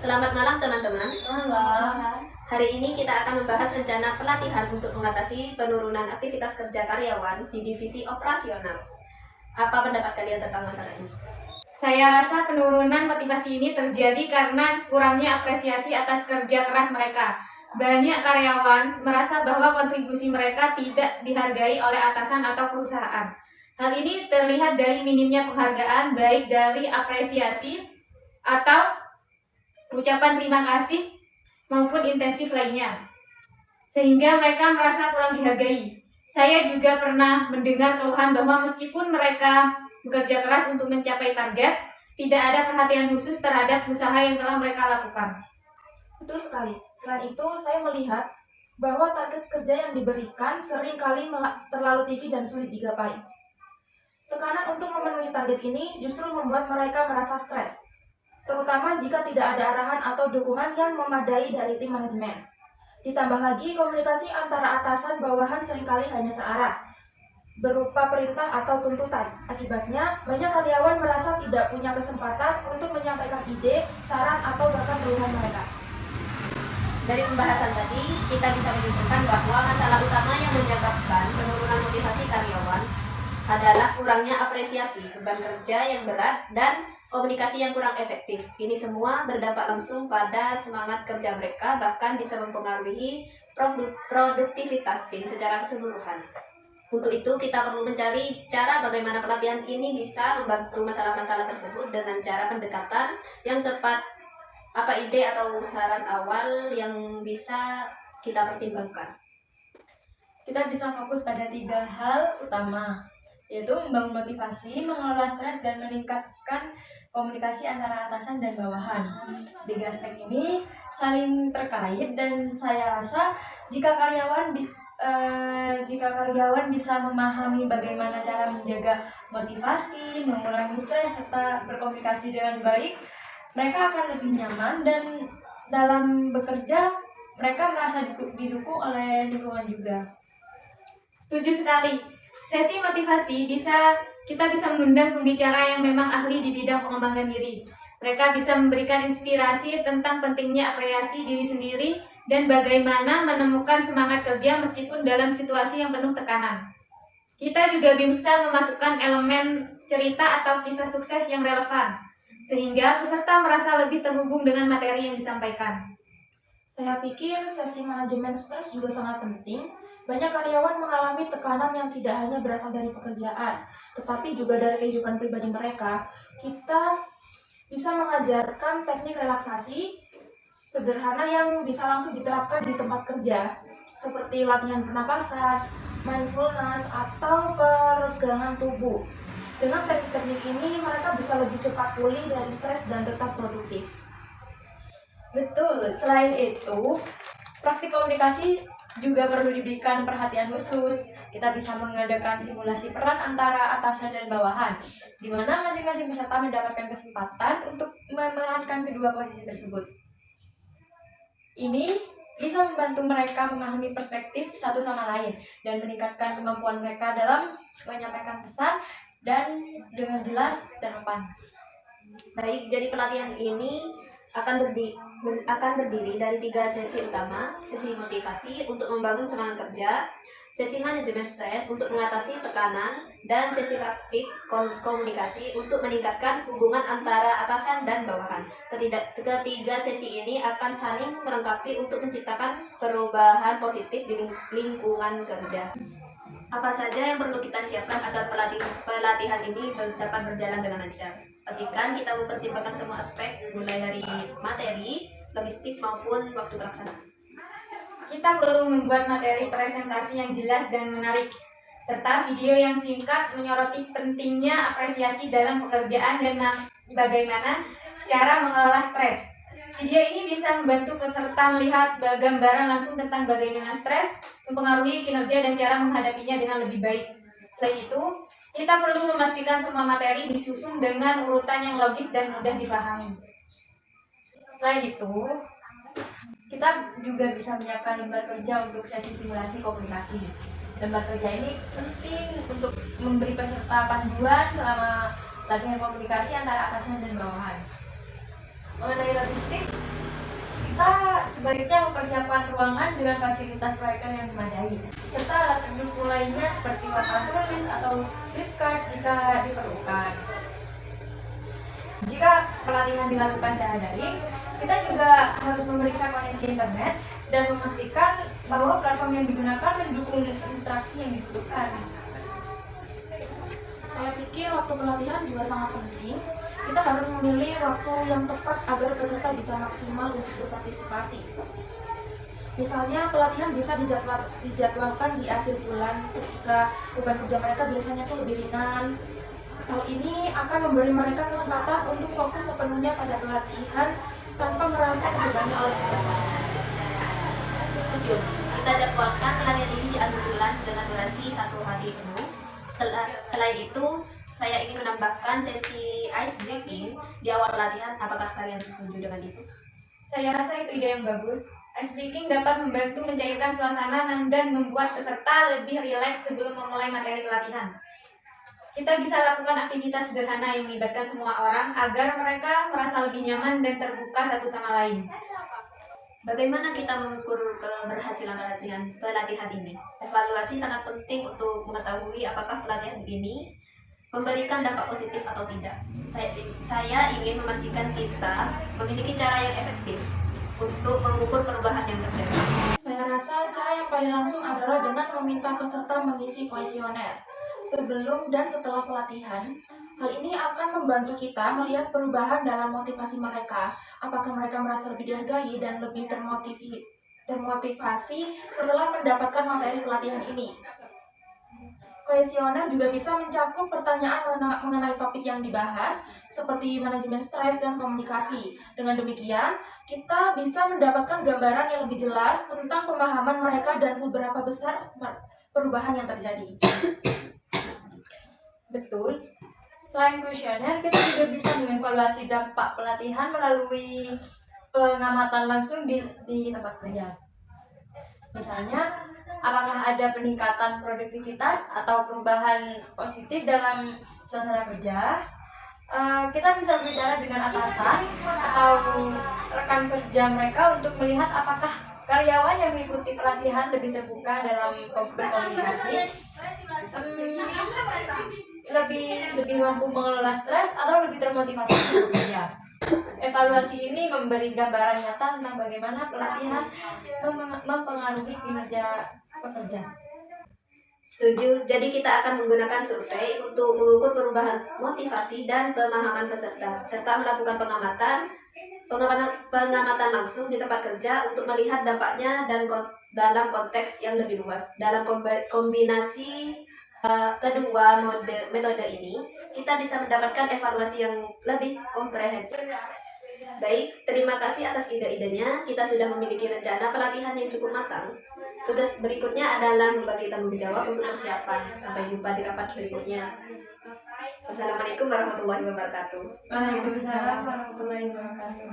Selamat malam teman-teman. Malam. Hari ini kita akan membahas rencana pelatihan untuk mengatasi penurunan aktivitas kerja karyawan di divisi operasional. Apa pendapat kalian tentang masalah ini? Saya rasa penurunan motivasi ini terjadi karena kurangnya apresiasi atas kerja keras mereka. Banyak karyawan merasa bahwa kontribusi mereka tidak dihargai oleh atasan atau perusahaan. Hal ini terlihat dari minimnya penghargaan baik dari apresiasi atau ucapan terima kasih maupun intensif lainnya, sehingga mereka merasa kurang dihargai. Saya juga pernah mendengar keluhan bahwa meskipun mereka bekerja keras untuk mencapai target, tidak ada perhatian khusus terhadap usaha yang telah mereka lakukan. Betul sekali. Selain itu, saya melihat bahwa target kerja yang diberikan seringkali terlalu tinggi dan sulit digapai. Tekanan untuk memenuhi target ini justru membuat mereka merasa stres, terutama jika tidak ada arahan atau dukungan yang memadai dari tim manajemen. Ditambah lagi, komunikasi antara atasan bawahan seringkali hanya searah, berupa perintah atau tuntutan. Akibatnya, banyak karyawan merasa tidak punya kesempatan untuk menyampaikan ide, saran, atau bahkan keluhan mereka. Dari pembahasan tadi, kita bisa menyimpulkan bahwa masalah utama yang menyebabkan penurunan motivasi karyawan adalah kurangnya apresiasi, beban kerja yang berat, dan komunikasi yang kurang efektif. Ini semua berdampak langsung pada semangat kerja mereka, bahkan bisa mempengaruhi produktivitas tim secara keseluruhan. Untuk itu, kita perlu mencari cara bagaimana pelatihan ini bisa membantu masalah-masalah tersebut dengan cara pendekatan yang tepat. Apa ide atau saran awal yang bisa kita pertimbangkan? Kita bisa fokus pada 3 hal utama, yaitu membangun motivasi, mengelola stres, dan meningkatkan komunikasi antara atasan dan bawahan. 3 aspek ini saling terkait dan saya rasa jika karyawan bisa memahami bagaimana cara menjaga motivasi, mengurangi stres, serta berkomunikasi dengan baik, mereka akan lebih nyaman dan dalam bekerja mereka merasa didukung oleh lingkungan juga. Setuju sekali. Sesi motivasi kita bisa mengundang pembicara yang memang ahli di bidang pengembangan diri. Mereka bisa memberikan inspirasi tentang pentingnya apresiasi diri sendiri dan bagaimana menemukan semangat kerja meskipun dalam situasi yang penuh tekanan. Kita juga bisa memasukkan elemen cerita atau kisah sukses yang relevan, sehingga peserta merasa lebih terhubung dengan materi yang disampaikan. Saya pikir sesi manajemen stres juga sangat penting. Banyak karyawan mengalami tekanan yang tidak hanya berasal dari pekerjaan, tetapi juga dari kehidupan pribadi mereka. Kita bisa mengajarkan teknik relaksasi sederhana yang bisa langsung diterapkan di tempat kerja, seperti latihan pernapasan, mindfulness, atau peregangan tubuh. Dengan teknik-teknik ini, mereka bisa lebih cepat pulih dari stres dan tetap produktif. Betul, selain itu, praktik komunikasi juga perlu diberikan perhatian khusus. Kita bisa mengadakan simulasi peran antara atasan dan bawahan, di mana masing-masing peserta mendapatkan kesempatan untuk memerankan kedua posisi tersebut. Ini bisa membantu mereka memahami perspektif satu sama lain dan meningkatkan kemampuan mereka dalam menyampaikan pesan dan dengan jelas dan sopan. Baik, jadi pelatihan ini akan berdiri dari 3 sesi utama: sesi motivasi untuk membangun semangat kerja, sesi manajemen stres untuk mengatasi tekanan, dan sesi praktik komunikasi untuk meningkatkan hubungan antara atasan dan bawahan. Ketiga sesi ini akan saling melengkapi untuk menciptakan perubahan positif di lingkungan kerja. Apa saja yang perlu kita siapkan agar pelatihan ini dapat berjalan dengan lancar? Pastikan kita mempertimbangkan semua aspek, mulai dari materi, logistik, maupun waktu pelaksanaan. Kita perlu membuat materi presentasi yang jelas dan menarik, serta video yang singkat menyoroti pentingnya apresiasi dalam pekerjaan dan bagaimana cara mengelola stres. Video ini bisa membantu peserta melihat gambaran langsung tentang bagaimana stres mempengaruhi kinerja dan cara menghadapinya dengan lebih baik. Selain itu, kita perlu memastikan semua materi disusun dengan urutan yang logis dan mudah dipahami. Selain itu, kita juga bisa menyiapkan lembar kerja untuk sesi simulasi komunikasi. Lembar kerja ini penting untuk memberi peserta panduan selama latihan komunikasi antara atasan dan bawahan. Mengenai logistik, kita sebaiknya mempersiapkan ruangan dengan fasilitas proyektor yang memadai, serta alat pendukung lainnya seperti papan tulis atau flip card jika diperlukan. Jika pelatihan dilakukan secara daring, kita juga harus memeriksa koneksi internet dan memastikan bahwa platform yang digunakan mendukung interaksi yang dibutuhkan. Saya pikir waktu pelatihan juga sangat penting. Kita harus memilih waktu yang tepat agar peserta bisa maksimal untuk berpartisipasi. Misalnya pelatihan bisa dijadwalkan di akhir bulan ketika beban kerja mereka biasanya tuh lebih ringan. Hal ini akan memberi mereka kesempatan untuk fokus sepenuhnya pada pelatihan tanpa merasa terbebani oleh tugas lain. Setuju. Kita jadwalkan pelatihan ini di akhir bulan dengan durasi 1 hari penuh. Selain itu, saya ingin menambahkan sesi ice breaking di awal pelatihan. Apakah kalian setuju dengan itu? Saya rasa itu ide yang bagus. Ice breaking dapat membantu mencairkan suasana dan membuat peserta lebih rileks sebelum memulai materi pelatihan. Kita bisa lakukan aktivitas sederhana yang melibatkan semua orang agar mereka merasa lebih nyaman dan terbuka satu sama lain. Bagaimana kita mengukur keberhasilan pelatihan ini? Evaluasi sangat penting untuk mengetahui apakah pelatihan ini memberikan dampak positif atau tidak. Saya ingin memastikan kita memiliki cara yang efektif untuk mengukur perubahan yang terjadi. Saya rasa cara yang paling langsung adalah dengan meminta peserta mengisi kuesioner sebelum dan setelah pelatihan. Hal ini akan membantu kita melihat perubahan dalam motivasi mereka, apakah mereka merasa lebih dihargai dan lebih termotivasi setelah mendapatkan materi pelatihan ini. Kuesioner juga bisa mencakup pertanyaan mengenai topik yang dibahas, seperti manajemen stres dan komunikasi. Dengan demikian, kita bisa mendapatkan gambaran yang lebih jelas tentang pemahaman mereka dan seberapa besar perubahan yang terjadi. Betul. Selain kuesioner, kita juga bisa mengevaluasi dampak pelatihan melalui pengamatan langsung di tempat kerja. Misalnya, apakah ada peningkatan produktivitas atau perubahan positif dalam suasana kerja? Kita bisa berbicara dengan atasan atau rekan kerja mereka untuk melihat apakah karyawan yang mengikuti pelatihan lebih terbuka dalam berkomunikasi, lebih mampu mengelola stres atau lebih termotivasi untuk bekerja. Evaluasi ini memberi gambaran nyata tentang bagaimana pelatihan mempengaruhi kinerja pekerja. Setuju. Jadi kita akan menggunakan survei untuk mengukur perubahan motivasi dan pemahaman peserta, serta melakukan pengamatan langsung di tempat kerja untuk melihat dampaknya dan dalam konteks yang lebih luas. Dalam kombinasi kedua metode ini, kita bisa mendapatkan evaluasi yang lebih komprehensif. Baik, terima kasih atas ide-idenya. Kita sudah memiliki rencana pelatihan yang cukup matang. Tugas berikutnya adalah membagi tanggung jawab untuk persiapan. Sampai jumpa di rapat berikutnya. Wassalamualaikum warahmatullahi wabarakatuh. Waalaikumsalam warahmatullahi wabarakatuh.